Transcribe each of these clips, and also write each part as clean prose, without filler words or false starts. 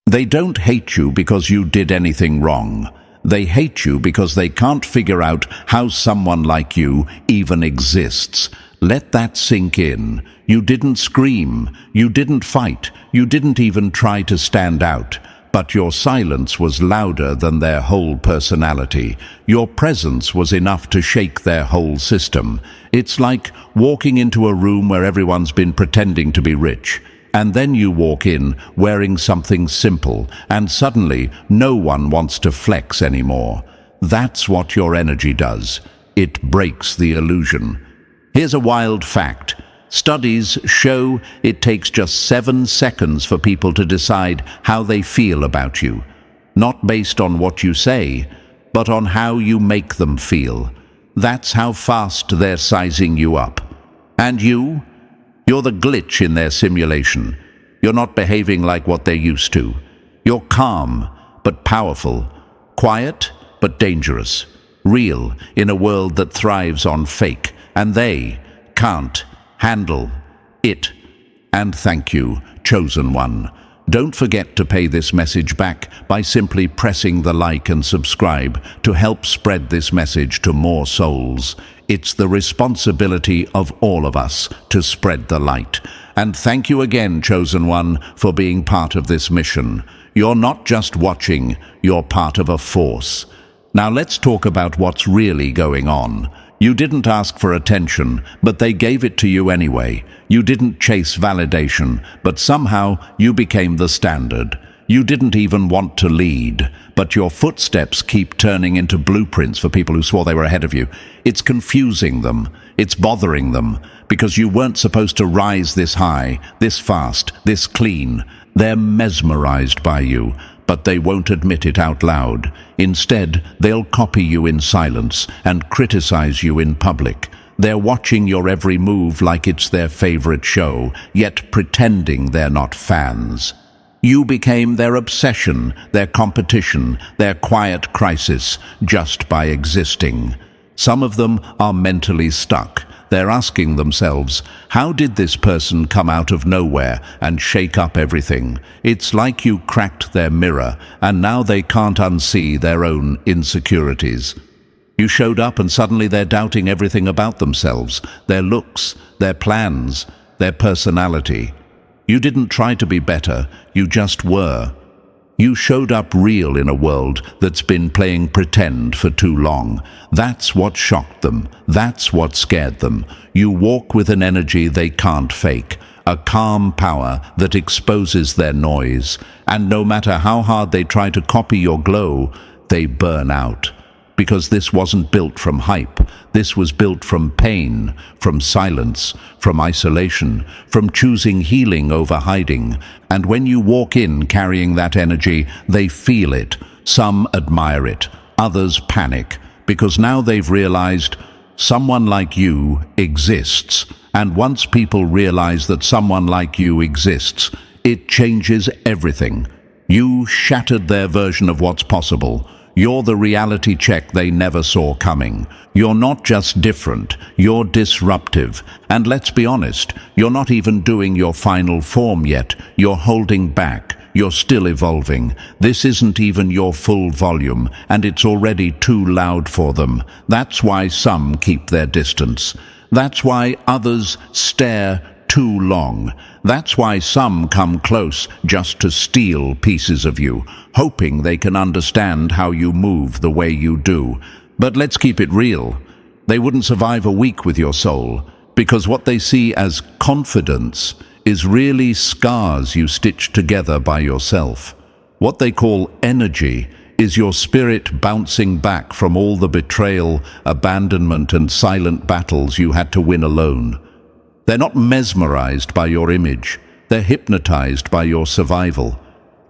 They don't hate you because you did anything wrong. They hate you because they can't figure out how someone like you even exists. Let that sink in. You didn't scream, you didn't fight, you didn't even try to stand out. But your silence was louder than their whole personality. Your presence was enough to shake their whole system. It's like walking into a room where everyone's been pretending to be rich. And then you walk in wearing something simple, and suddenly no one wants to flex anymore. That's what your energy does. It breaks the illusion. Here's a wild fact. Studies show it takes just 7 seconds for people to decide how they feel about you. Not based on what you say, but on how you make them feel. That's how fast they're sizing you up. And you're the glitch in their simulation. You're not behaving like what they're used to. You're calm, but powerful. Quiet, but dangerous. Real in a world that thrives on fake. And they can't handle it. And thank you, chosen one. Don't forget to pay this message back by simply pressing the like and subscribe to help spread this message to more souls. It's the responsibility of all of us to spread the light. And thank you again, chosen one, for being part of this mission. You're not just watching, you're part of a force. Now let's talk about what's really going on. You didn't ask for attention, but they gave it to you anyway. You didn't chase validation, but somehow you became the standard. You didn't even want to lead, but your footsteps keep turning into blueprints for people who swore they were ahead of you. It's confusing them. It's bothering them, because you weren't supposed to rise this high, this fast, this clean. They're mesmerized by you, but they won't admit it out loud. Instead, they'll copy you in silence and criticize you in public. They're watching your every move like it's their favorite show, yet pretending they're not fans. You became their obsession, their competition, their quiet crisis, just by existing. Some of them are mentally stuck. They're asking themselves, how did this person come out of nowhere and shake up everything? It's like you cracked their mirror, and now they can't unsee their own insecurities. You showed up and suddenly they're doubting everything about themselves, their looks, their plans, their personality. You didn't try to be better, you just were. You showed up real in a world that's been playing pretend for too long. That's what shocked them. That's what scared them. You walk with an energy they can't fake, a calm power that exposes their noise. And no matter how hard they try to copy your glow, they burn out. Because this wasn't built from hype. This was built from pain, from silence, from isolation, from choosing healing over hiding. And when you walk in carrying that energy, they feel it. Some admire it, others panic, because now they've realized someone like you exists. And once people realize that someone like you exists, it changes everything. You shattered their version of what's possible. You're the reality check they never saw coming. You're not just different, you're disruptive. And let's be honest, you're not even doing your final form yet. You're holding back. You're still evolving. This isn't even your full volume, and it's already too loud for them. That's why some keep their distance. That's why others stare too long. That's why some come close just to steal pieces of you, hoping they can understand how you move the way you do. But let's keep it real. They wouldn't survive a week with your soul, because what they see as confidence is really scars you stitched together by yourself. What they call energy is your spirit bouncing back from all the betrayal, abandonment, and silent battles you had to win alone. They're not mesmerized by your image. They're hypnotized by your survival.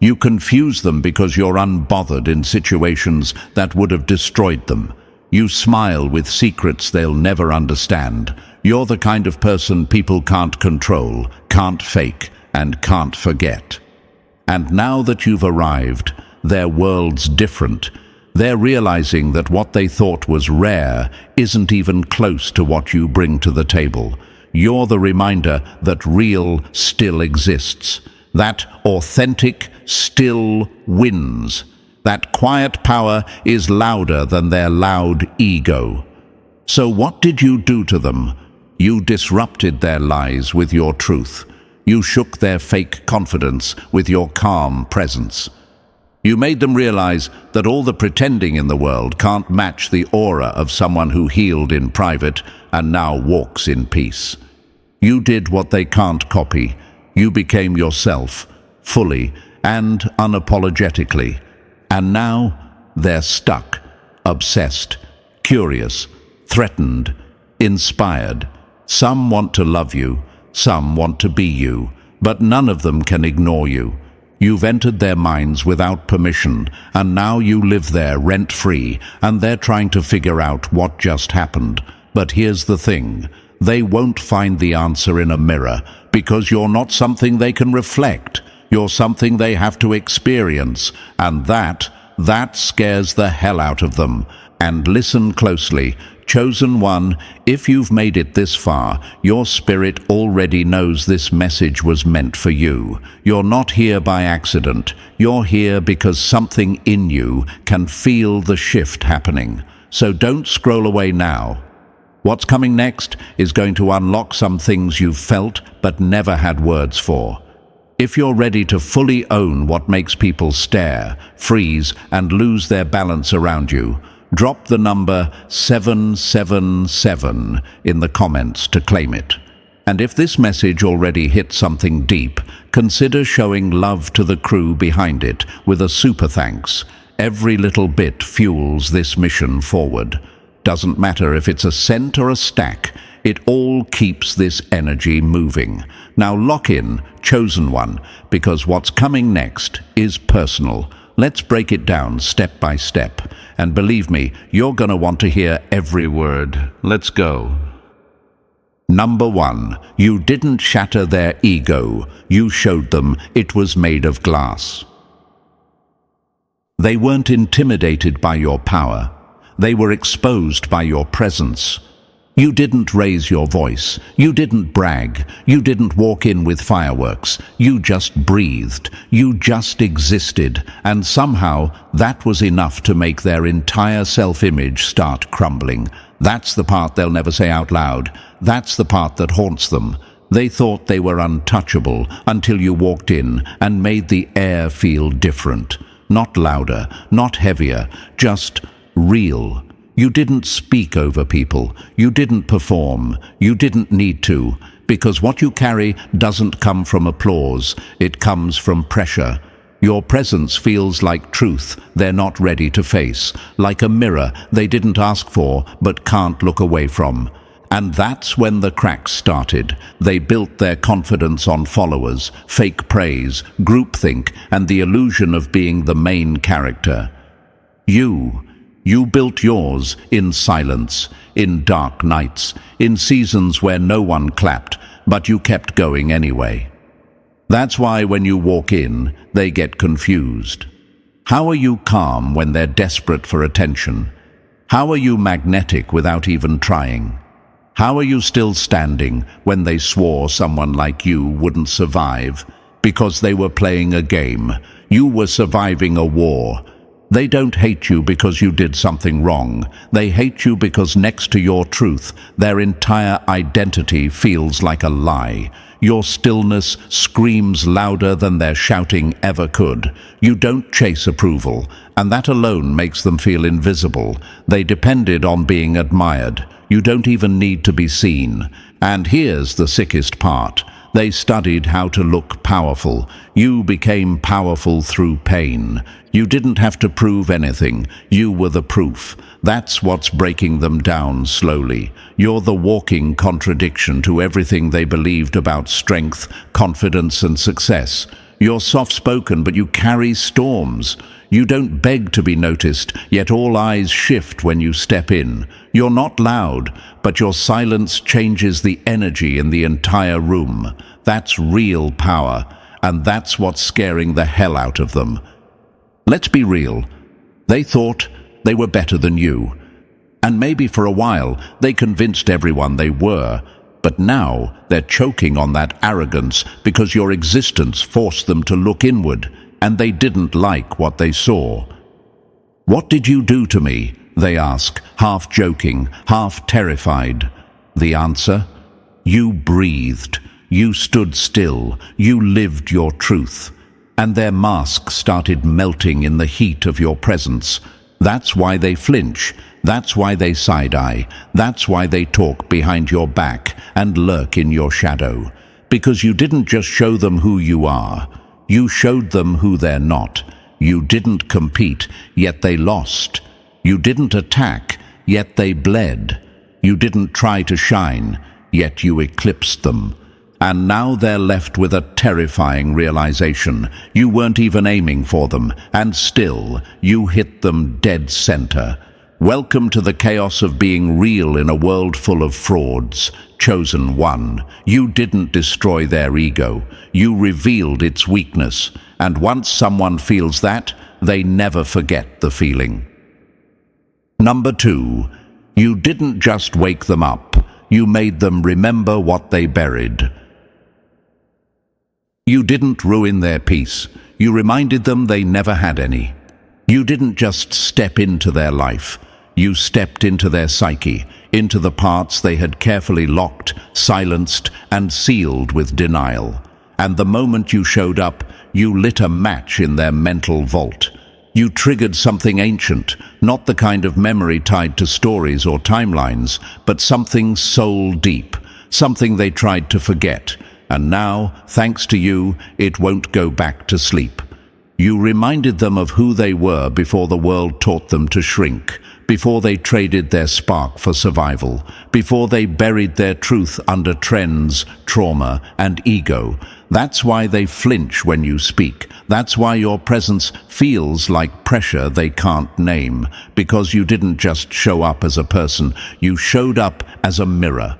You confuse them because you're unbothered in situations that would have destroyed them. You smile with secrets they'll never understand. You're the kind of person people can't control, can't fake, and can't forget. And now that you've arrived, their world's different. They're realizing that what they thought was rare isn't even close to what you bring to the table. You're the reminder that real still exists. That authentic still wins. That quiet power is louder than their loud ego. So what did you do to them? You disrupted their lies with your truth. You shook their fake confidence with your calm presence. You made them realize that all the pretending in the world can't match the aura of someone who healed in private and now walks in peace. You did what they can't copy. You became yourself, fully and unapologetically. And now they're stuck, obsessed, curious, threatened, inspired. Some want to love you, some want to be you, but none of them can ignore you. You've entered their minds without permission, and now you live there rent-free, and they're trying to figure out what just happened. But here's the thing, they won't find the answer in a mirror, because you're not something they can reflect. You're something they have to experience, and that scares the hell out of them. And listen closely. Chosen one, if you've made it this far, your spirit already knows this message was meant for you. You're not here by accident. You're here because something in you can feel the shift happening. So don't scroll away now. What's coming next is going to unlock some things you've felt but never had words for. If you're ready to fully own what makes people stare, freeze, and lose their balance around you, drop the number 777 in the comments to claim it. And if this message already hit something deep, consider showing love to the crew behind it with a super thanks. Every little bit fuels this mission forward. Doesn't matter if it's a cent or a stack, it all keeps this energy moving. Now lock in, chosen one, because what's coming next is personal. Let's break it down step by step. And believe me, you're gonna want to hear every word. Let's go. Number 1, you didn't shatter their ego. You showed them it was made of glass. They weren't intimidated by your power. They were exposed by your presence. You didn't raise your voice. You didn't brag. You didn't walk in with fireworks. You just breathed. You just existed. And somehow that was enough to make their entire self-image start crumbling. That's the part they'll never say out loud. That's the part that haunts them. They thought they were untouchable until you walked in and made the air feel different. Not louder, not heavier, just real. You didn't speak over people. You didn't perform. You didn't need to, because what you carry doesn't come from applause. It comes from pressure. Your presence feels like truth they're not ready to face, like a mirror they didn't ask for but can't look away from. And that's when the cracks started. They built their confidence on followers, fake praise, groupthink, and the illusion of being the main character. You built yours in silence, in dark nights, in seasons where no one clapped, but you kept going anyway. That's why when you walk in, they get confused. How are you calm when they're desperate for attention? How are you magnetic without even trying? How are you still standing when they swore someone like you wouldn't survive? Because they were playing a game. You were surviving a war. They don't hate you because you did something wrong. They hate you because next to your truth, their entire identity feels like a lie. Your stillness screams louder than their shouting ever could. You don't chase approval, and that alone makes them feel invisible. They depended on being admired. You don't even need to be seen. And here's the sickest part. They studied how to look powerful. You became powerful through pain. You didn't have to prove anything. You were the proof. That's what's breaking them down slowly. You're the walking contradiction to everything they believed about strength, confidence, and success. You're soft-spoken, but you carry storms. You don't beg to be noticed, yet all eyes shift when you step in. You're not loud, but your silence changes the energy in the entire room. That's real power, and that's what's scaring the hell out of them. Let's be real. They thought they were better than you. And maybe for a while, they convinced everyone they were. But now they're choking on that arrogance because your existence forced them to look inward, and they didn't like what they saw. "What did you do to me?" they ask, half joking, half terrified. The answer? You breathed, you stood still, you lived your truth. And their mask started melting in the heat of your presence. That's why they flinch. That's why they side-eye. That's why they talk behind your back and lurk in your shadow. Because you didn't just show them who you are. You showed them who they're not. You didn't compete, yet they lost. You didn't attack, yet they bled. You didn't try to shine, yet you eclipsed them. And now they're left with a terrifying realization. You weren't even aiming for them, and still, you hit them dead center. Welcome to the chaos of being real in a world full of frauds. Chosen one. You didn't destroy their ego. You revealed its weakness. And once someone feels that, they never forget the feeling. Number 2. You didn't just wake them up. You made them remember what they buried. You didn't ruin their peace. You reminded them they never had any. You didn't just step into their life. You stepped into their psyche, into the parts they had carefully locked, silenced, and sealed with denial. And the moment you showed up, you lit a match in their mental vault. You triggered something ancient, not the kind of memory tied to stories or timelines, but something soul deep, something they tried to forget. And now, thanks to you, it won't go back to sleep. You reminded them of who they were before the world taught them to shrink, before they traded their spark for survival, before they buried their truth under trends, trauma, and ego. That's why they flinch when you speak. That's why your presence feels like pressure they can't name, because you didn't just show up as a person, you showed up as a mirror.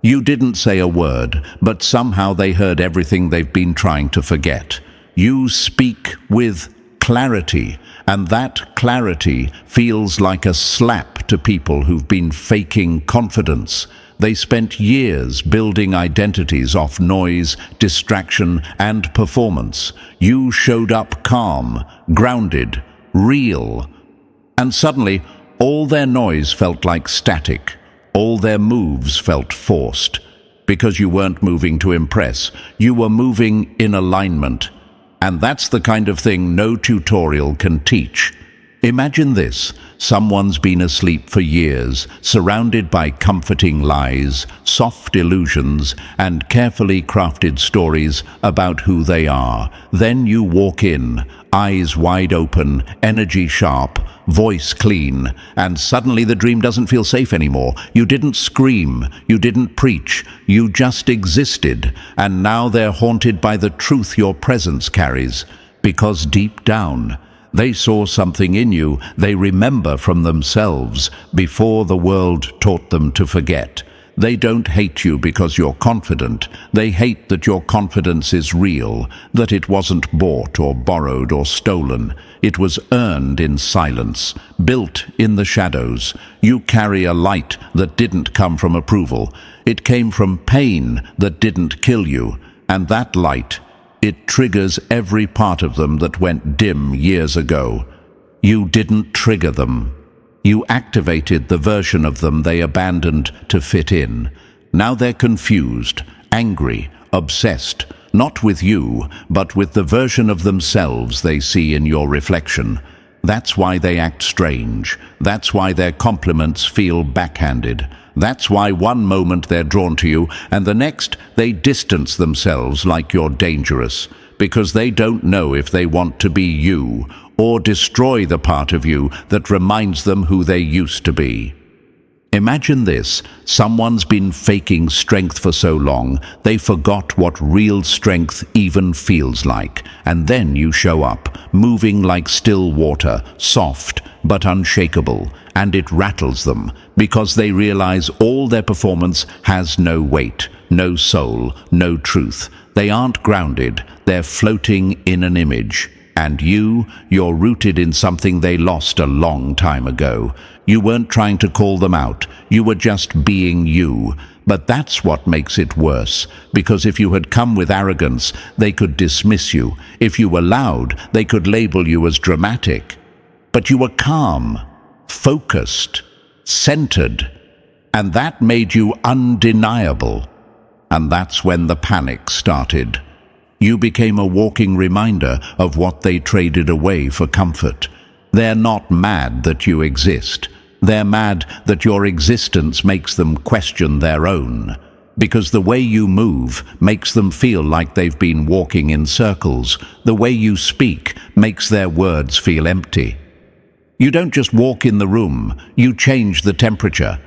You didn't say a word, but somehow they heard everything they've been trying to forget. You speak with clarity, and that clarity feels like a slap to people who've been faking confidence. They spent years building identities off noise, distraction, and performance. You showed up calm, grounded, real. And suddenly, all their noise felt like static. All their moves felt forced. Because you weren't moving to impress. You were moving in alignment. And that's the kind of thing no tutorial can teach. Imagine this. Someone's been asleep for years, surrounded by comforting lies, soft illusions, and carefully crafted stories about who they are. Then you walk in, eyes wide open, energy sharp, voice clean, and suddenly the dream doesn't feel safe anymore. You didn't scream, you didn't preach, you just existed, and now they're haunted by the truth your presence carries. Because deep down, they saw something in you they remember from themselves before the world taught them to forget. They don't hate you because you're confident. They hate that your confidence is real, that it wasn't bought or borrowed or stolen. It was earned in silence, built in the shadows. You carry a light that didn't come from approval. It came from pain that didn't kill you. And that light, it triggers every part of them that went dim years ago. You didn't trigger them. You activated the version of them they abandoned to fit in. Now they're confused, angry, obsessed, not with you, but with the version of themselves they see in your reflection. That's why they act strange. That's why their compliments feel backhanded. That's why one moment they're drawn to you, and the next they distance themselves like you're dangerous, because they don't know if they want to be you, or destroy the part of you that reminds them who they used to be. Imagine this. Someone's been faking strength for so long, they forgot what real strength even feels like. And then you show up, moving like still water, soft but unshakable, and it rattles them, because they realize all their performance has no weight, no soul, no truth. They aren't grounded, they're floating in an image. And you're rooted in something they lost a long time ago. You weren't trying to call them out. You were just being you. But that's what makes it worse, because if you had come with arrogance, they could dismiss you. If you were loud, they could label you as dramatic. But you were calm, focused, centered, and that made you undeniable. And that's when the panic started. You became a walking reminder of what they traded away for comfort. They're not mad that you exist. They're mad that your existence makes them question their own. Because the way you move makes them feel like they've been walking in circles. The way you speak makes their words feel empty. You don't just walk in the room, you change the temperature.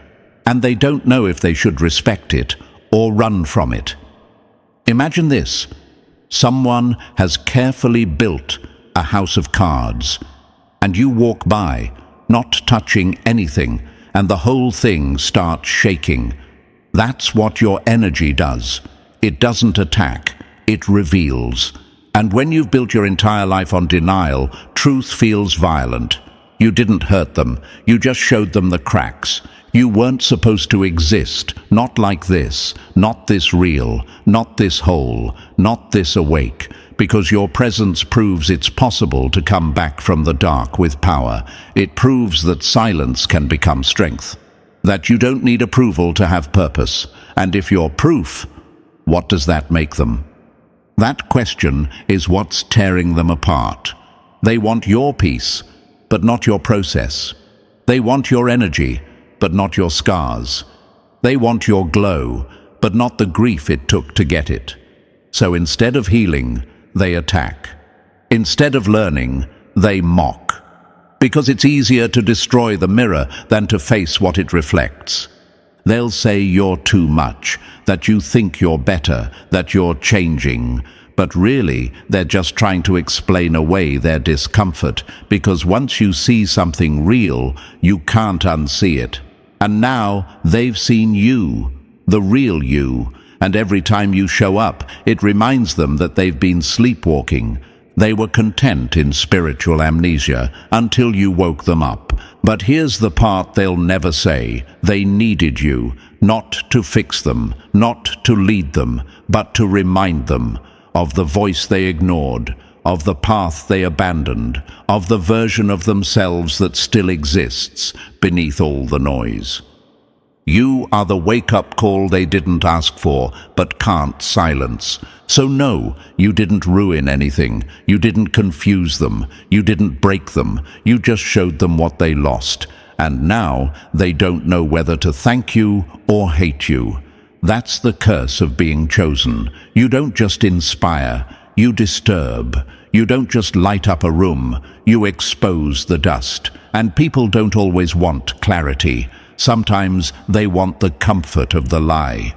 And they don't know if they should respect it or run from it. Imagine this. Someone has carefully built a house of cards, and you walk by, not touching anything, and the whole thing starts shaking. That's what your energy does. It doesn't attack, it reveals. And when you've built your entire life on denial, truth feels violent. You didn't hurt them, you just showed them the cracks. You weren't supposed to exist, not like this, not this real, not this whole, not this awake, because your presence proves it's possible to come back from the dark with power. It proves that silence can become strength, that you don't need approval to have purpose. And if you're proof, what does that make them? That question is what's tearing them apart. They want your peace, but not your process. They want your energy, but not your scars. They want your glow, but not the grief it took to get it. So instead of healing, they attack. Instead of learning, they mock. Because it's easier to destroy the mirror than to face what it reflects. They'll say you're too much, that you think you're better, that you're changing. But really, they're just trying to explain away their discomfort, because once you see something real, you can't unsee it. And now they've seen you, the real you, and every time you show up, it reminds them that they've been sleepwalking. They were content in spiritual amnesia until you woke them up. But here's the part they'll never say. They needed you, not to fix them, not to lead them, but to remind them of the voice they ignored, of the path they abandoned, of the version of themselves that still exists beneath all the noise. You are the wake-up call they didn't ask for, but can't silence. So no, you didn't ruin anything. You didn't confuse them. You didn't break them. You just showed them what they lost. And now they don't know whether to thank you or hate you. That's the curse of being chosen. You don't just inspire, you disturb. You don't just light up a room, you expose the dust. And people don't always want clarity. Sometimes they want the comfort of the lie.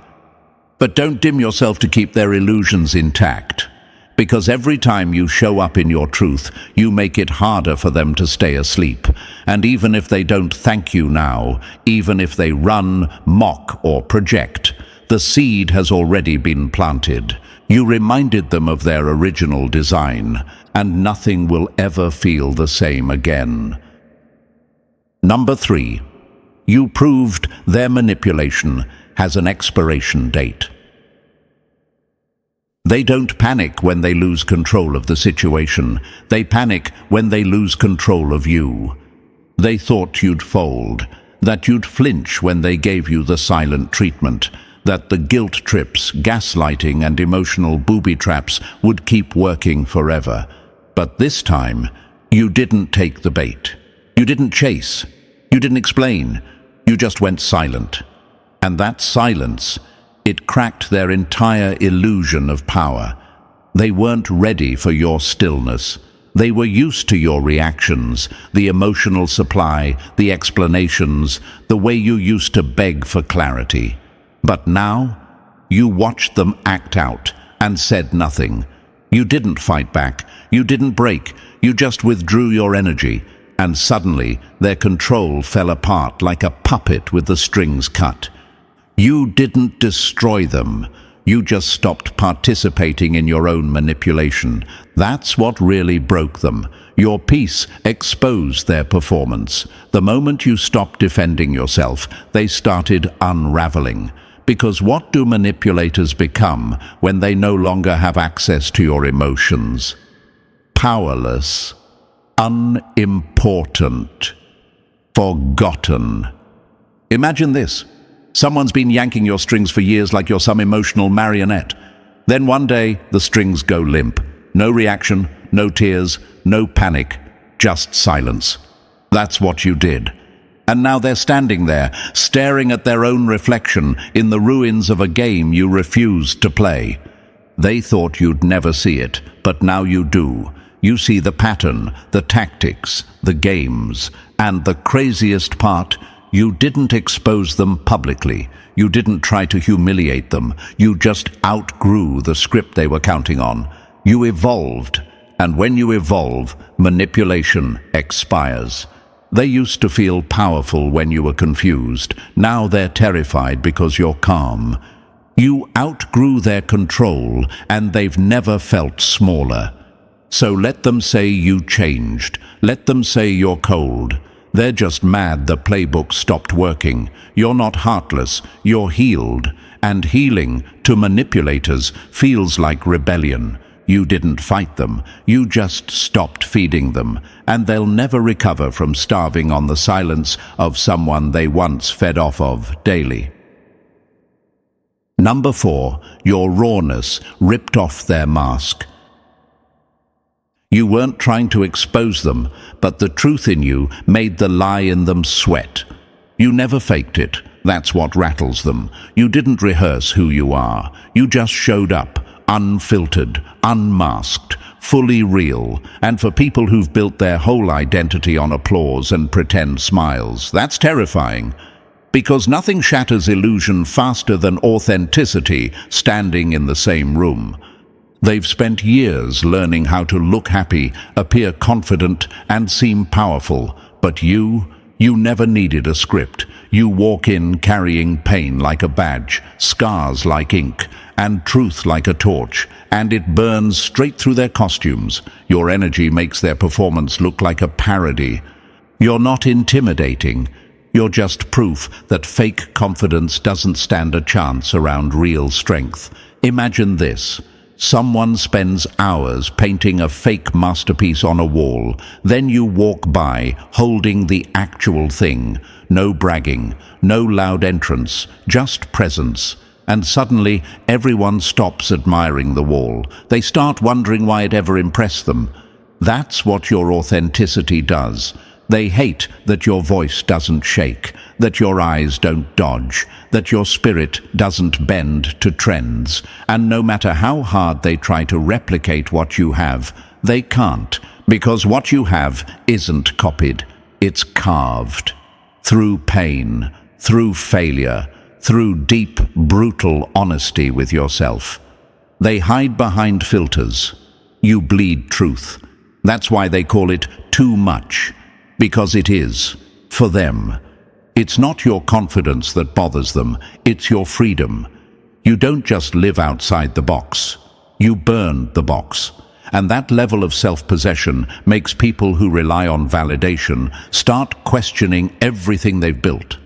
But don't dim yourself to keep their illusions intact. Because every time you show up in your truth, you make it harder for them to stay asleep. And even if they don't thank you now, even if they run, mock, or project, the seed has already been planted. You reminded them of their original design, and nothing will ever feel the same again. Number 3. You proved their manipulation has an expiration date. They don't panic when they lose control of the situation. They panic when they lose control of you. They thought you'd fold, that you'd flinch when they gave you the silent treatment, that the guilt trips, gaslighting, and emotional booby traps would keep working forever. But this time, you didn't take the bait. You didn't chase. You didn't explain. You just went silent. And that silence, it cracked their entire illusion of power. They weren't ready for your stillness. They were used to your reactions, the emotional supply, the explanations, the way you used to beg for clarity. But now, you watched them act out and said nothing. You didn't fight back. You didn't break. You just withdrew your energy. And suddenly, their control fell apart like a puppet with the strings cut. You didn't destroy them. You just stopped participating in your own manipulation. That's what really broke them. Your peace exposed their performance. The moment you stopped defending yourself, they started unraveling. Because what do manipulators become when they no longer have access to your emotions? Powerless, unimportant, forgotten. Imagine this. Someone's been yanking your strings for years like you're some emotional marionette. Then one day, the strings go limp. No reaction, no tears, no panic, just silence. That's what you did. And now they're standing there, staring at their own reflection in the ruins of a game you refused to play. They thought you'd never see it, but now you do. You see the pattern, the tactics, the games, and the craziest part, you didn't expose them publicly. You didn't try to humiliate them. You just outgrew the script they were counting on. You evolved, and when you evolve, manipulation expires. They used to feel powerful when you were confused. Now they're terrified because you're calm. You outgrew their control, and they've never felt smaller. So let them say you changed. Let them say you're cold. They're just mad the playbook stopped working. You're not heartless, you're healed. And healing, to manipulators, feels like rebellion. You didn't fight them, you just stopped feeding them, and they'll never recover from starving on the silence of someone they once fed off of daily. Number 4, your rawness ripped off their mask. You weren't trying to expose them, but the truth in you made the lie in them sweat. You never faked it. That's what rattles them. You didn't rehearse who you are. You just showed up, unfiltered, unmasked, fully real. And for people who've built their whole identity on applause and pretend smiles, that's terrifying. Because nothing shatters illusion faster than authenticity standing in the same room. They've spent years learning how to look happy, appear confident, and seem powerful. But you never needed a script. You walk in carrying pain like a badge, scars like ink, and truth like a torch, and it burns straight through their costumes. Your energy makes their performance look like a parody. You're not intimidating. You're just proof that fake confidence doesn't stand a chance around real strength. Imagine this. Someone spends hours painting a fake masterpiece on a wall. Then you walk by, holding the actual thing. No bragging, no loud entrance, just presence. And suddenly, everyone stops admiring the wall. They start wondering why it ever impressed them. That's what your authenticity does. They hate that your voice doesn't shake, that your eyes don't dodge, that your spirit doesn't bend to trends. And no matter how hard they try to replicate what you have, they can't, because what you have isn't copied, it's carved. Through pain, through failure, through deep, brutal honesty with yourself. They hide behind filters. You bleed truth. That's why they call it too much. Because it is, for them. It's not your confidence that bothers them, it's your freedom. You don't just live outside the box, you burn the box. And that level of self-possession makes people who rely on validation start questioning everything they've built.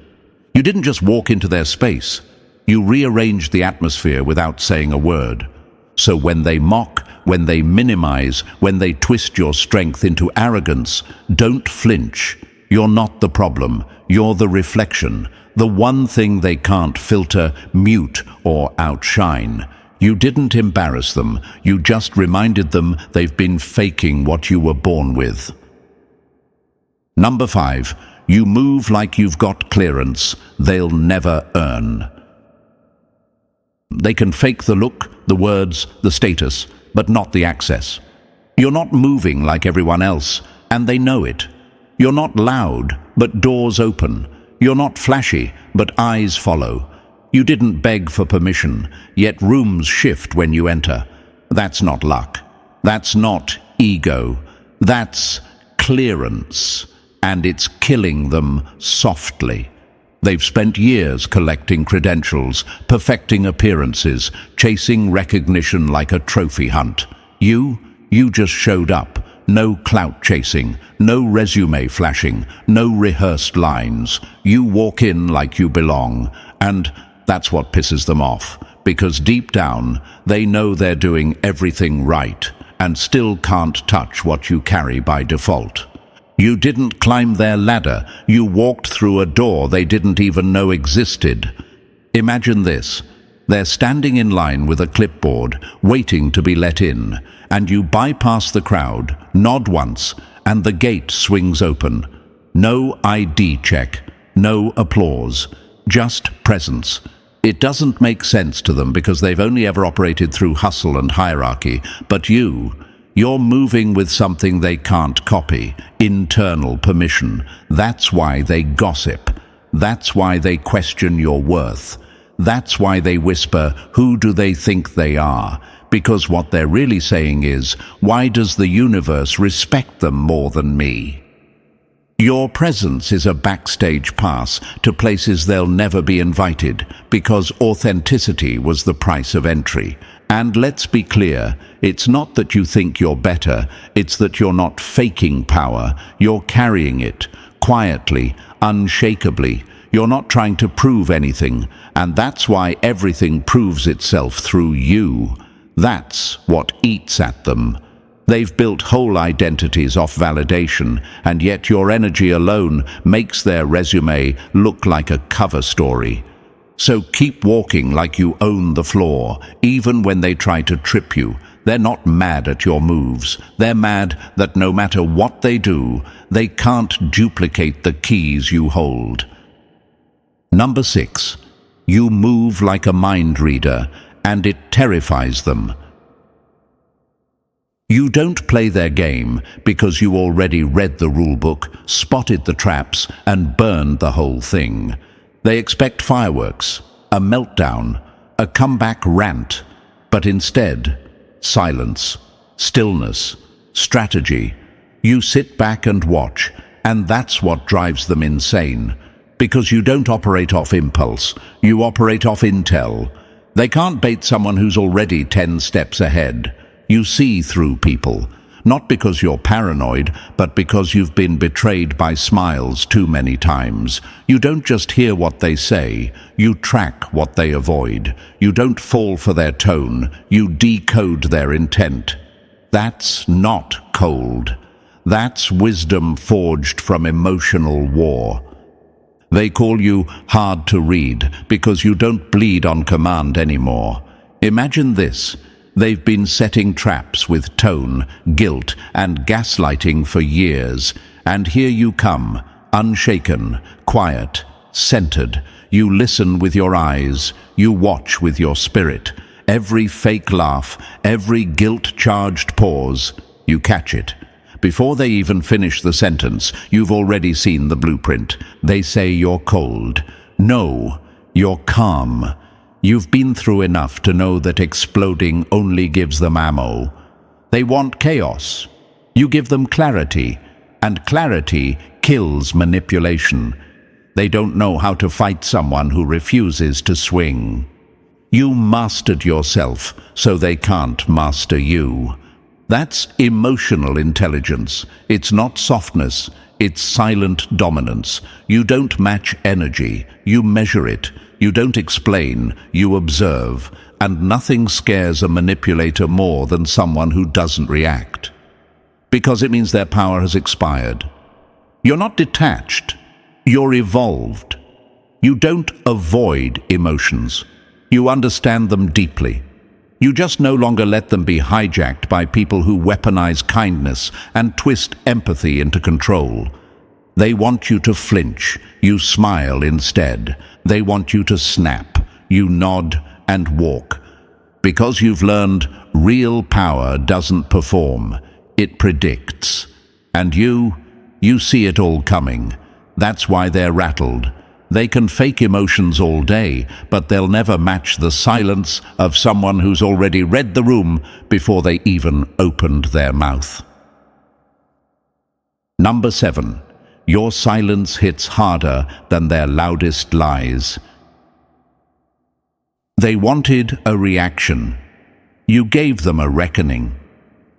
You didn't just walk into their space, you rearranged the atmosphere without saying a word. So when they mock, when they minimize, when they twist your strength into arrogance, don't flinch. You're not the problem. You're the reflection. The one thing they can't filter, mute, or outshine. You didn't embarrass them. You just reminded them they've been faking what you were born with. Number 5. You move like you've got clearance they'll never earn. They can fake the look, the words, the status, but not the access. You're not moving like everyone else, and they know it. You're not loud, but doors open. You're not flashy, but eyes follow. You didn't beg for permission, yet rooms shift when you enter. That's not luck. That's not ego. That's clearance, and it's killing them softly. They've spent years collecting credentials, perfecting appearances, chasing recognition like a trophy hunt. You just showed up. No clout chasing, no resume flashing, no rehearsed lines. You walk in like you belong. And That's what pisses them off, because deep down, they know they're doing everything right and still can't touch what you carry by default. You didn't climb their ladder, you walked through a door they didn't even know existed. Imagine this. They're standing in line with a clipboard, waiting to be let in, and you bypass the crowd, nod once, and the gate swings open. No ID check, no applause, just presence. It doesn't make sense to them because they've only ever operated through hustle and hierarchy, but you're moving with something they can't copy, internal permission. That's why they gossip. That's why they question your worth. That's why they whisper, "Who do they think they are?" Because what they're really saying is, "Why does the universe respect them more than me?" Your presence is a backstage pass to places they'll never be invited, because authenticity was the price of entry. And let's be clear, it's not that you think you're better, it's that you're not faking power, you're carrying it, quietly, unshakably. You're not trying to prove anything, and that's why everything proves itself through you. That's what eats at them. They've built whole identities off validation, and yet your energy alone makes their resume look like a cover story. So keep walking like you own the floor, even when they try to trip you. They're not mad at your moves. They're mad that no matter what they do, they can't duplicate the keys you hold. Number 6. You move like a mind reader, and it terrifies them. You don't play their game because you already read the rulebook, spotted the traps, and burned the whole thing. They expect fireworks, a meltdown, a comeback rant, but instead, silence, stillness, strategy. You sit back and watch, and that's what drives them insane. Because you don't operate off impulse, you operate off intel. They can't bait someone who's already 10 steps ahead. You see through people, not because you're paranoid, but because you've been betrayed by smiles too many times. You don't just hear what they say, you track what they avoid. You don't fall for their tone, you decode their intent. That's not cold. That's wisdom forged from emotional war. They call you hard to read because you don't bleed on command anymore. Imagine this. They've been setting traps with tone, guilt, and gaslighting for years. And here you come, unshaken, quiet, centered. You listen with your eyes. You watch with your spirit. Every fake laugh, every guilt-charged pause, you catch it. Before they even finish the sentence, you've already seen the blueprint. They say you're cold. No, you're calm. You've been through enough to know that exploding only gives them ammo. They want chaos. You give them clarity, and clarity kills manipulation. They don't know how to fight someone who refuses to swing. You mastered yourself, so they can't master you. That's emotional intelligence. It's not softness, it's silent dominance. You don't match energy, you measure it. You don't explain, you observe. And nothing scares a manipulator more than someone who doesn't react. Because it means their power has expired. You're not detached, you're evolved. You don't avoid emotions. You understand them deeply. You just no longer let them be hijacked by people who weaponize kindness and twist empathy into control. They want you to flinch, you smile instead. They want you to snap, you nod and walk. Because you've learned real power doesn't perform, it predicts. And you see it all coming. That's why they're rattled. They can fake emotions all day, but they'll never match the silence of someone who's already read the room before they even opened their mouth. Number 7. Your silence hits harder than their loudest lies. They wanted a reaction. You gave them a reckoning.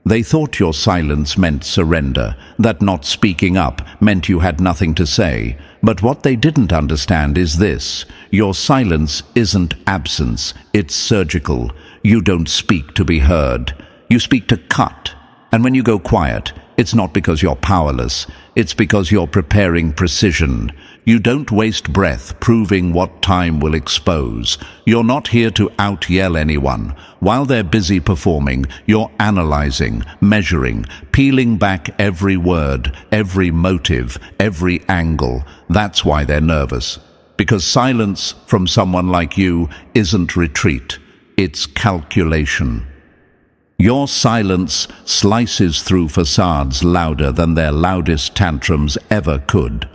They thought your silence meant surrender, that not speaking up meant you had nothing to say. But what they didn't understand is this: your silence isn't absence, it's surgical. You don't speak to be heard. You speak to cut. And when you go quiet, it's not because you're powerless, it's because you're preparing precision. You don't waste breath proving what time will expose. You're not here to out-yell anyone. While they're busy performing, you're analyzing, measuring, peeling back every word, every motive, every angle. That's why they're nervous. Because silence from someone like you isn't retreat, it's calculation. Your silence slices through facades louder than their loudest tantrums ever could.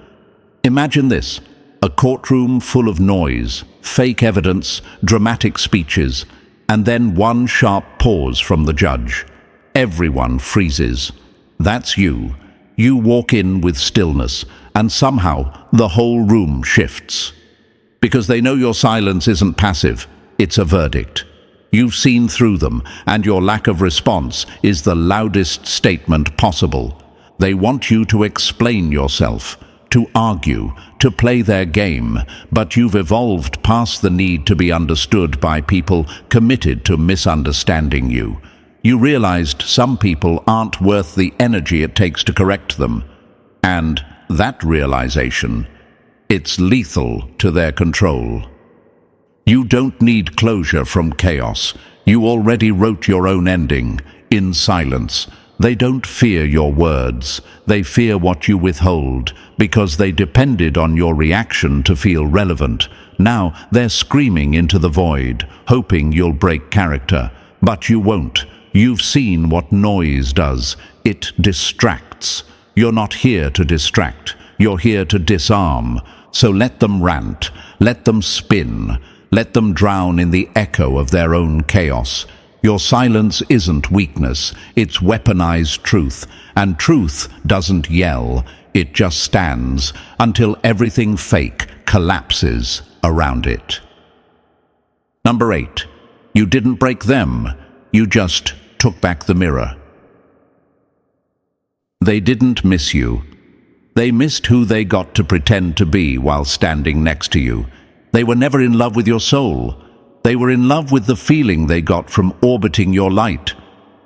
Imagine this: a courtroom full of noise, fake evidence, dramatic speeches, and then one sharp pause from the judge. Everyone freezes. That's you. You walk in with stillness, and somehow the whole room shifts. Because they know your silence isn't passive, it's a verdict. You've seen through them, and your lack of response is the loudest statement possible. They want you to explain yourself, to argue, to play their game, but you've evolved past the need to be understood by people committed to misunderstanding you. You realized some people aren't worth the energy it takes to correct them. And that realization, it's lethal to their control. You don't need closure from chaos. You already wrote your own ending, in silence. They don't fear your words. They fear what you withhold, because they depended on your reaction to feel relevant. Now they're screaming into the void, hoping you'll break character. But you won't. You've seen what noise does. It distracts. You're not here to distract. You're here to disarm. So let them rant. Let them spin. Let them drown in the echo of their own chaos. Your silence isn't weakness, it's weaponized truth. And truth doesn't yell, it just stands until everything fake collapses around it. Number 8. You didn't break them, you just took back the mirror. They didn't miss you. They missed who they got to pretend to be while standing next to you. They were never in love with your soul. They were in love with the feeling they got from orbiting your light.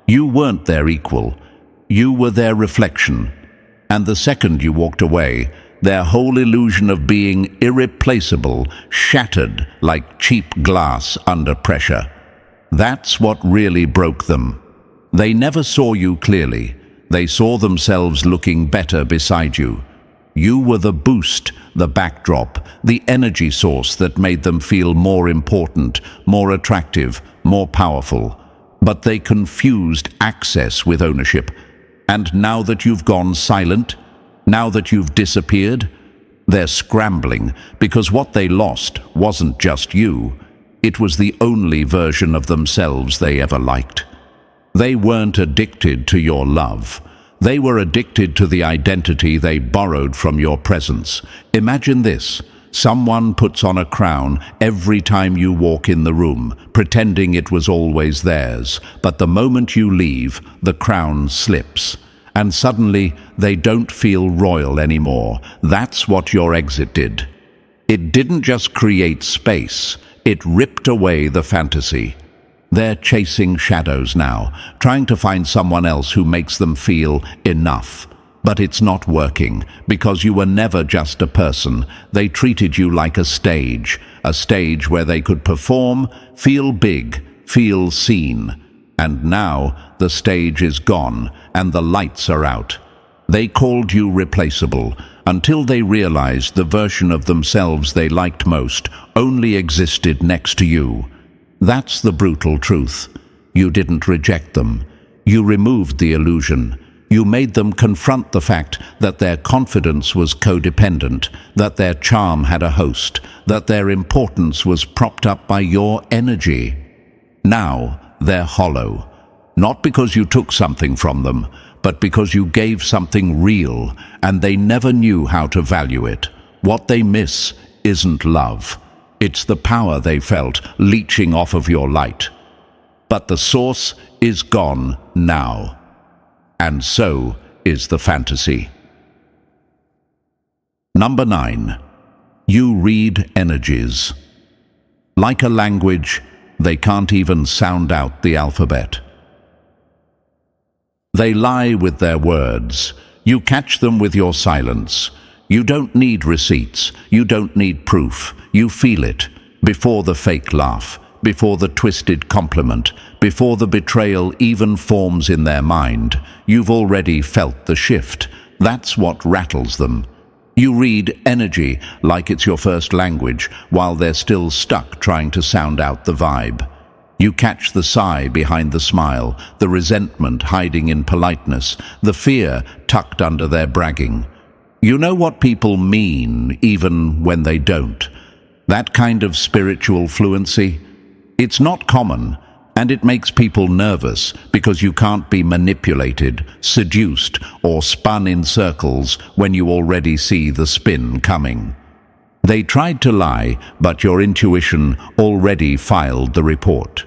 You weren't their equal. You were their reflection. And the second you walked away, their whole illusion of being irreplaceable shattered like cheap glass under pressure. That's what really broke them. They never saw you clearly. They saw themselves looking better beside you. You were the boost, the backdrop, the energy source that made them feel more important, more attractive, more powerful. But they confused access with ownership. And now that you've gone silent, now that you've disappeared, they're scrambling because what they lost wasn't just you. It was the only version of themselves they ever liked. They weren't addicted to your love. They were addicted to the identity they borrowed from your presence. Imagine this: someone puts on a crown every time you walk in the room, pretending it was always theirs. But the moment you leave, the crown slips. And suddenly, they don't feel royal anymore. That's what your exit did. It didn't just create space, it ripped away the fantasy. They're chasing shadows now, trying to find someone else who makes them feel enough. But it's not working, because you were never just a person. They treated you like a stage where they could perform, feel big, feel seen. And now the stage is gone, and the lights are out. They called you replaceable, until they realized the version of themselves they liked most only existed next to you. That's the brutal truth. You didn't reject them. You removed the illusion. You made them confront the fact that their confidence was codependent, that their charm had a host, that their importance was propped up by your energy. Now they're hollow. Not because you took something from them, but because you gave something real, and they never knew how to value it. What they miss isn't love. It's the power they felt leaching off of your light. But the source is gone now. And so is the fantasy. Number 9. You read energies. Like a language, they can't even sound out the alphabet. They lie with their words. You catch them with your silence. You don't need receipts. You don't need proof. You feel it. Before the fake laugh, before the twisted compliment, before the betrayal even forms in their mind, you've already felt the shift. That's what rattles them. You read energy like it's your first language, while they're still stuck trying to sound out the vibe. You catch the sigh behind the smile, the resentment hiding in politeness, the fear tucked under their bragging. You know what people mean, even when they don't. That kind of spiritual fluency, it's not common, and it makes people nervous because you can't be manipulated, seduced, or spun in circles when you already see the spin coming. They tried to lie, but your intuition already filed the report.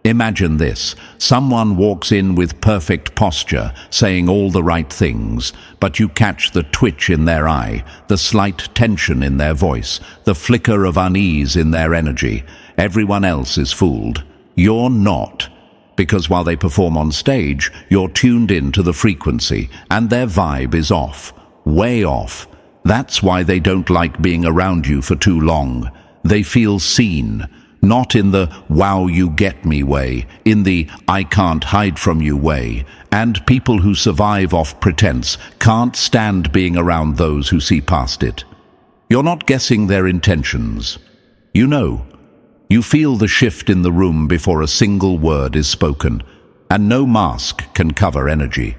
Imagine this. Someone walks in with perfect posture, saying all the right things, but you catch the twitch in their eye, the slight tension in their voice, the flicker of unease in their energy. Everyone else is fooled. You're not. Because while they perform on stage, you're tuned in to the frequency, and their vibe is off. Way off. That's why they don't like being around you for too long. They feel seen. Not in the "wow, you get me" way, in the "I can't hide from you" way. And people who survive off pretense can't stand being around those who see past it. You're not guessing their intentions. You know. You feel the shift in the room before a single word is spoken, and no mask can cover energy.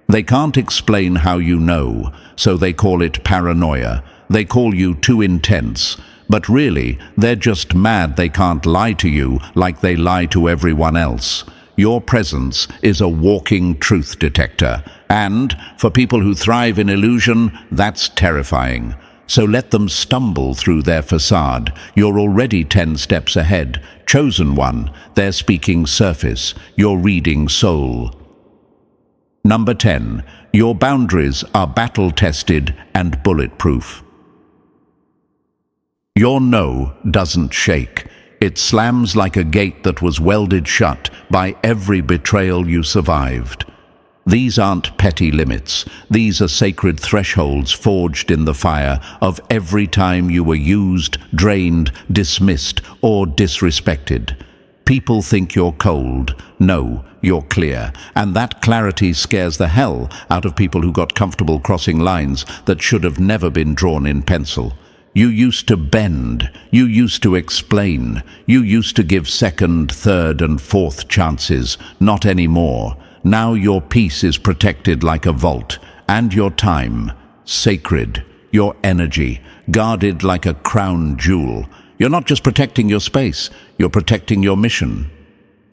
They can't explain how you know, so they call it paranoia. They call you too intense. But really, they're just mad they can't lie to you like they lie to everyone else. Your presence is a walking truth detector. And, for people who thrive in illusion, that's terrifying. So let them stumble through their facade. You're already 10 steps ahead. Chosen one. They're speaking surface. You're reading soul. Number 10. Your boundaries are battle-tested and bulletproof. Your no doesn't shake. It slams like a gate that was welded shut by every betrayal you survived. These aren't petty limits. These are sacred thresholds forged in the fire of every time you were used, drained, dismissed, or disrespected. People think you're cold. No, you're clear. And that clarity scares the hell out of people who got comfortable crossing lines that should have never been drawn in pencil. You used to bend. You used to explain. You used to give second, third, and fourth chances. Not anymore. Now your peace is protected like a vault, and your time, sacred, your energy, guarded like a crown jewel. You're not just protecting your space, you're protecting your mission.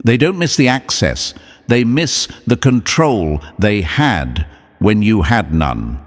They don't miss the access, they miss the control they had when you had none.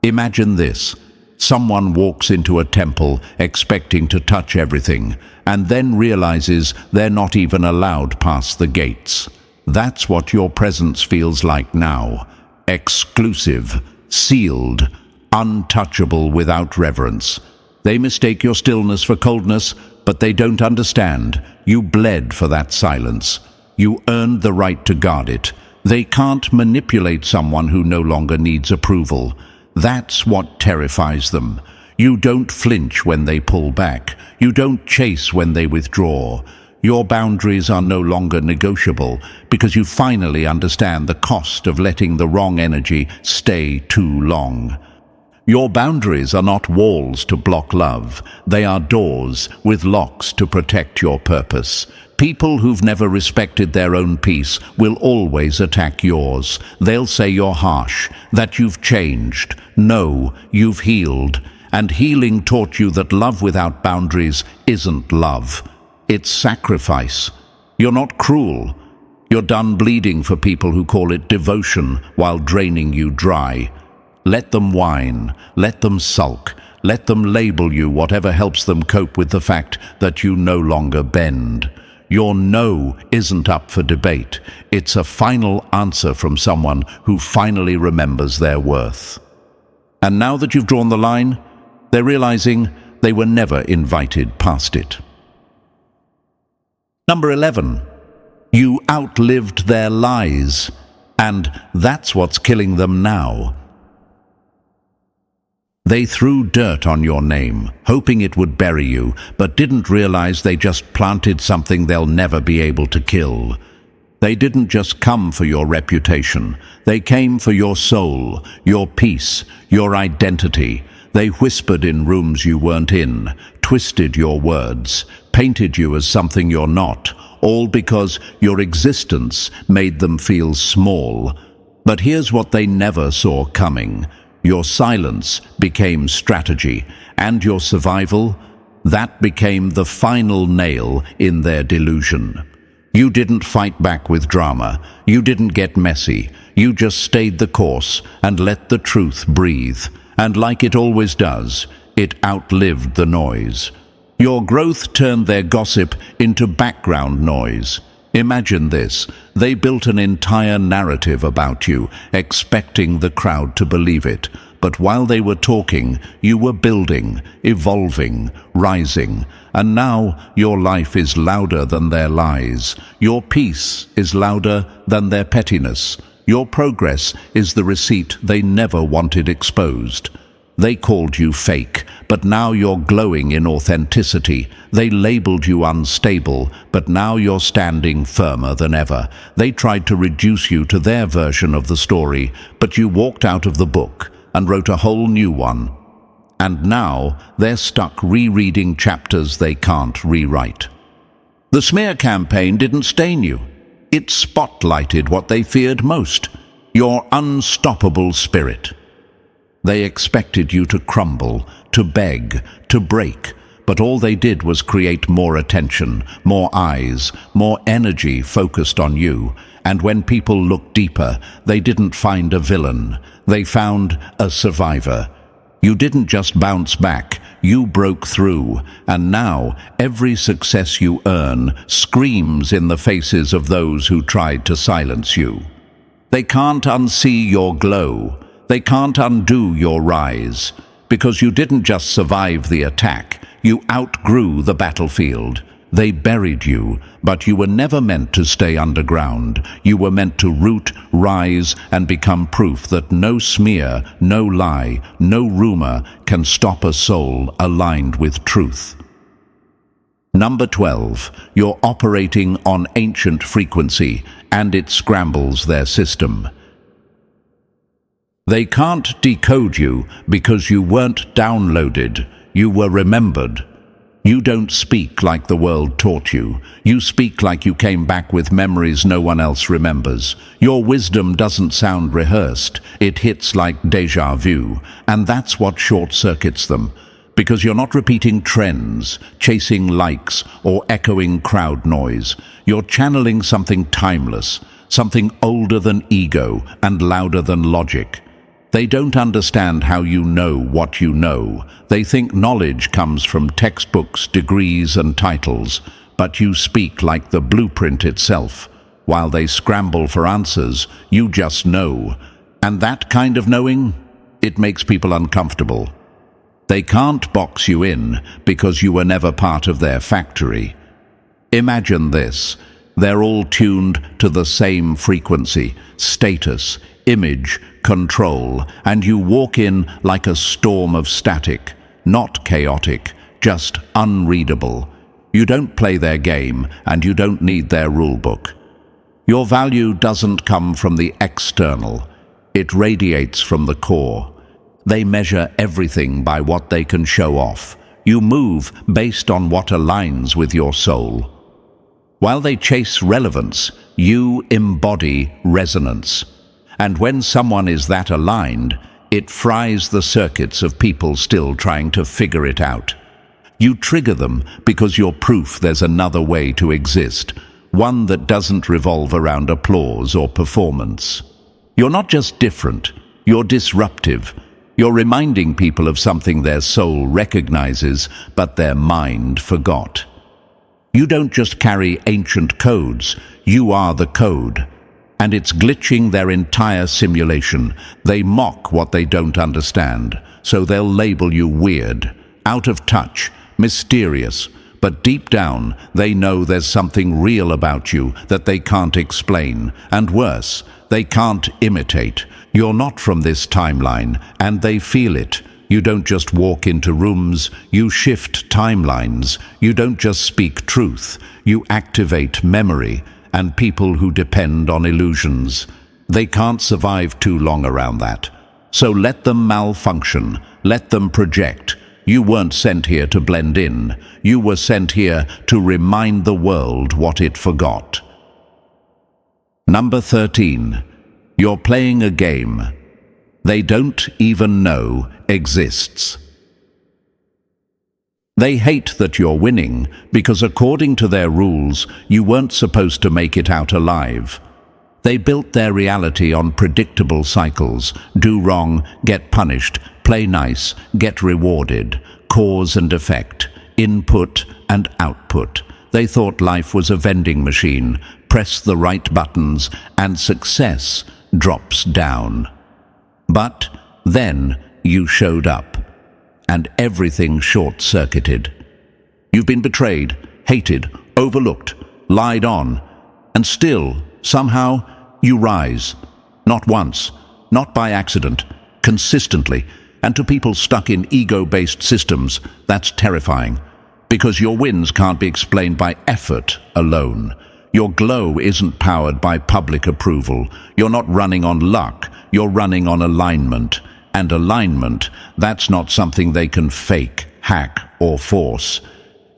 Imagine this. Someone walks into a temple expecting to touch everything, and then realizes they're not even allowed past the gates. That's what your presence feels like now. Exclusive, sealed, untouchable without reverence. They mistake your stillness for coldness, but they don't understand. You bled for that silence. You earned the right to guard it. They can't manipulate someone who no longer needs approval. That's what terrifies them. You don't flinch when they pull back. You don't chase when they withdraw. Your boundaries are no longer negotiable because you finally understand the cost of letting the wrong energy stay too long. Your boundaries are not walls to block love. They are doors with locks to protect your purpose. People who've never respected their own peace will always attack yours. They'll say you're harsh, that you've changed. No, you've healed. And healing taught you that love without boundaries isn't love. It's sacrifice. You're not cruel. You're done bleeding for people who call it devotion while draining you dry. Let them whine. Let them sulk. Let them label you whatever helps them cope with the fact that you no longer bend. Your no isn't up for debate. It's a final answer from someone who finally remembers their worth. And now that you've drawn the line, they're realizing they were never invited past it. Number 11. You outlived their lies, and that's what's killing them now. They threw dirt on your name, hoping it would bury you, but didn't realize they just planted something they'll never be able to kill. They didn't just come for your reputation. They came for your soul, your peace, your identity. They whispered in rooms you weren't in, twisted your words, painted you as something you're not, all because your existence made them feel small. But here's what they never saw coming. Your silence became strategy, and your survival, that became the final nail in their delusion. You didn't fight back with drama. You didn't get messy. You just stayed the course and let the truth breathe. And like it always does, it outlived the noise. Your growth turned their gossip into background noise. Imagine this. They built an entire narrative about you, expecting the crowd to believe it. But while they were talking, you were building, evolving, rising. And now your life is louder than their lies. Your peace is louder than their pettiness. Your progress is the receipt they never wanted exposed. They called you fake, but now you're glowing in authenticity. They labeled you unstable, but now you're standing firmer than ever. They tried to reduce you to their version of the story, but you walked out of the book and wrote a whole new one. And now they're stuck rereading chapters they can't rewrite. The smear campaign didn't stain you. It spotlighted what they feared most, your unstoppable spirit. They expected you to crumble, to beg, to break, but all they did was create more attention, more eyes, more energy focused on you. And when people looked deeper, they didn't find a villain. They found a survivor. You didn't just bounce back, you broke through. And now, every success you earn screams in the faces of those who tried to silence you. They can't unsee your glow. They can't undo your rise, because you didn't just survive the attack, you outgrew the battlefield. They buried you, but you were never meant to stay underground. You were meant to root, rise, and become proof that no smear, no lie, no rumor can stop a soul aligned with truth. Number 12, you're operating on ancient frequency, and it scrambles their system. They can't decode you because you weren't downloaded, you were remembered. You don't speak like the world taught you. You speak like you came back with memories no one else remembers. Your wisdom doesn't sound rehearsed, it hits like déjà vu, and that's what short-circuits them. Because you're not repeating trends, chasing likes, or echoing crowd noise. You're channeling something timeless, something older than ego and louder than logic. They don't understand how you know what you know. They think knowledge comes from textbooks, degrees, and titles, but you speak like the blueprint itself. While they scramble for answers, you just know. And that kind of knowing, it makes people uncomfortable. They can't box you in because you were never part of their factory. Imagine this. They're all tuned to the same frequency, status, image, control, and you walk in like a storm of static, not chaotic, just unreadable. You don't play their game, and you don't need their rulebook. Your value doesn't come from the external. It radiates from the core. They measure everything by what they can show off. You move based on what aligns with your soul. While they chase relevance, you embody resonance. And when someone is that aligned, it fries the circuits of people still trying to figure it out. You trigger them because you're proof there's another way to exist, one that doesn't revolve around applause or performance. You're not just different, you're disruptive. You're reminding people of something their soul recognizes, but their mind forgot. You don't just carry ancient codes, you are the code. And it's glitching their entire simulation. They mock what they don't understand, so they'll label you weird, out of touch, mysterious. But deep down, they know there's something real about you that they can't explain. And worse, they can't imitate. You're not from this timeline, and they feel it. You don't just walk into rooms, you shift timelines. You don't just speak truth, you activate memory. And people who depend on illusions, they can't survive too long around that. So let them malfunction, let them project. You weren't sent here to blend in. You were sent here to remind the world what it forgot. Number 13. You're playing a game they don't even know exists. They hate that you're winning because according to their rules, you weren't supposed to make it out alive. They built their reality on predictable cycles: do wrong, get punished; play nice, get rewarded; cause and effect, input and output. They thought life was a vending machine: press the right buttons and success drops down. But then you showed up, and everything short-circuited. You've been betrayed, hated, overlooked, lied on, and still, somehow, you rise. Not once, not by accident, consistently. And to people stuck in ego-based systems, that's terrifying. Because your wins can't be explained by effort alone. Your glow isn't powered by public approval. You're not running on luck, you're running on alignment. And alignment, that's not something they can fake, hack, or force.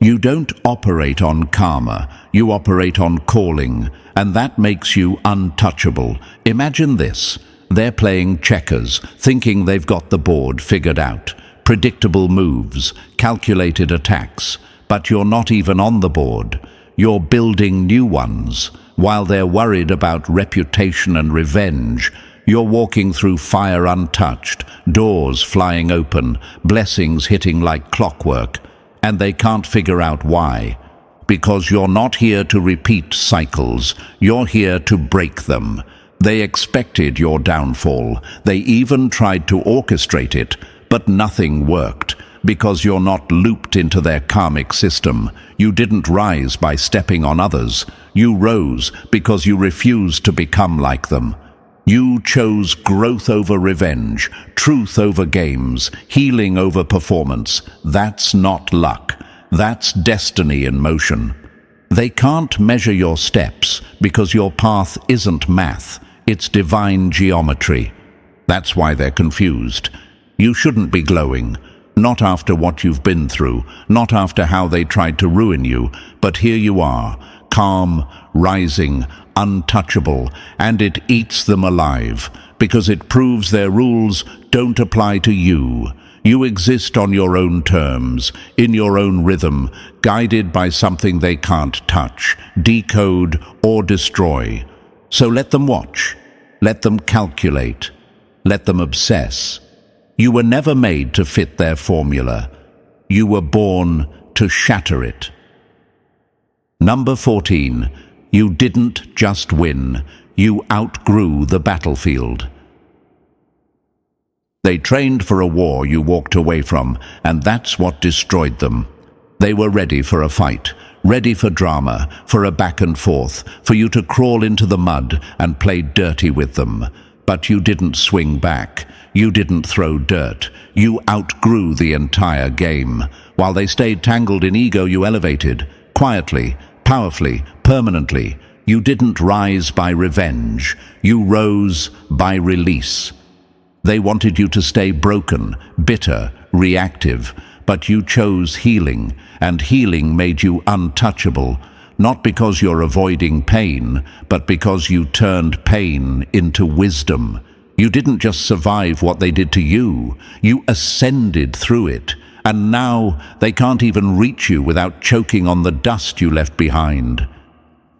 You don't operate on karma, you operate on calling, and that makes you untouchable. Imagine this: they're playing checkers, thinking they've got the board figured out. Predictable moves, calculated attacks, but you're not even on the board. You're building new ones. While they're worried about reputation and revenge, you're walking through fire untouched, doors flying open, blessings hitting like clockwork, and they can't figure out why. Because you're not here to repeat cycles, you're here to break them. They expected your downfall. They even tried to orchestrate it, but nothing worked. Because you're not looped into their karmic system. You didn't rise by stepping on others. You rose because you refused to become like them. You chose growth over revenge, truth over games, healing over performance. That's not luck. That's destiny in motion. They can't measure your steps because your path isn't math. It's divine geometry. That's why they're confused. You shouldn't be glowing. Not after what you've been through, not after how they tried to ruin you, but here you are, calm, rising, untouchable, and it eats them alive, because it proves their rules don't apply to you. You exist on your own terms, in your own rhythm, guided by something they can't touch, decode, or destroy. So let them watch, let them calculate, let them obsess. You were never made to fit their formula. You were born to shatter it. Number 14. You didn't just win. You outgrew the battlefield. They trained for a war you walked away from, and that's what destroyed them. They were ready for a fight, ready for drama, for a back and forth, for you to crawl into the mud and play dirty with them. But you didn't swing back. You didn't throw dirt. You outgrew the entire game. While they stayed tangled in ego, you elevated. Quietly, powerfully, permanently. You didn't rise by revenge. You rose by release. They wanted you to stay broken, bitter, reactive. But you chose healing, and healing made you untouchable. Not because you're avoiding pain, but because you turned pain into wisdom. You didn't just survive what they did to you, you ascended through it. And now they can't even reach you without choking on the dust you left behind.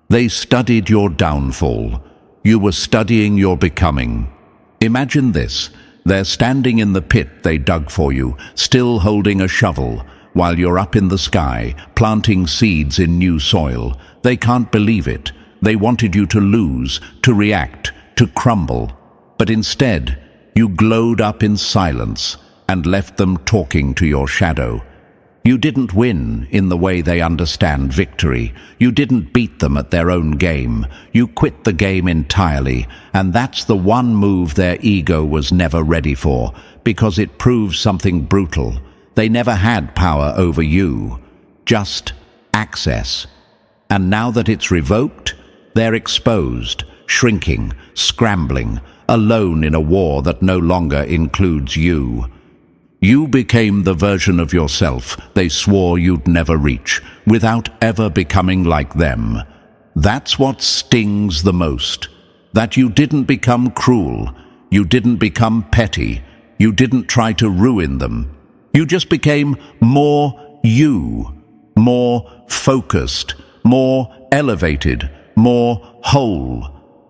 They studied your downfall. You were studying your becoming. Imagine this. They're standing in the pit they dug for you, still holding a shovel, while you're up in the sky, planting seeds in new soil. They can't believe it. They wanted you to lose, to react, to crumble. But instead, you glowed up in silence and left them talking to your shadow. You didn't win in the way they understand victory. You didn't beat them at their own game. You quit the game entirely, and that's the one move their ego was never ready for, because it proves something brutal. They never had power over you, just access. And now that it's revoked, they're exposed, shrinking, scrambling, alone in a war that no longer includes you. You became the version of yourself they swore you'd never reach, without ever becoming like them. That's what stings the most. That you didn't become cruel, you didn't become petty, you didn't try to ruin them. You just became more you, more focused, more elevated, more whole.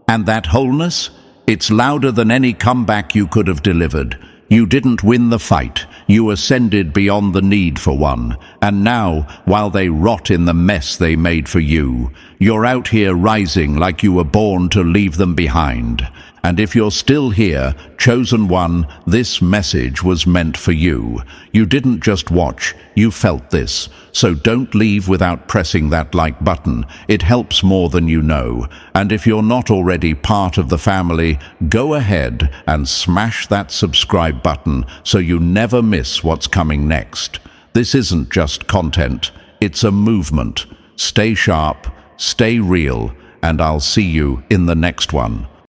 And that wholeness? It's louder than any comeback you could have delivered. You didn't win the fight. You ascended beyond the need for one. And now, while they rot in the mess they made for you, you're out here rising like you were born to leave them behind. And if you're still here, chosen one, this message was meant for you. You didn't just watch, you felt this. So don't leave without pressing that like button. It helps more than you know. And if you're not already part of the family, go ahead and smash that subscribe button so you never miss what's coming next. This isn't just content, it's a movement. Stay sharp, stay real, and I'll see you in the next one.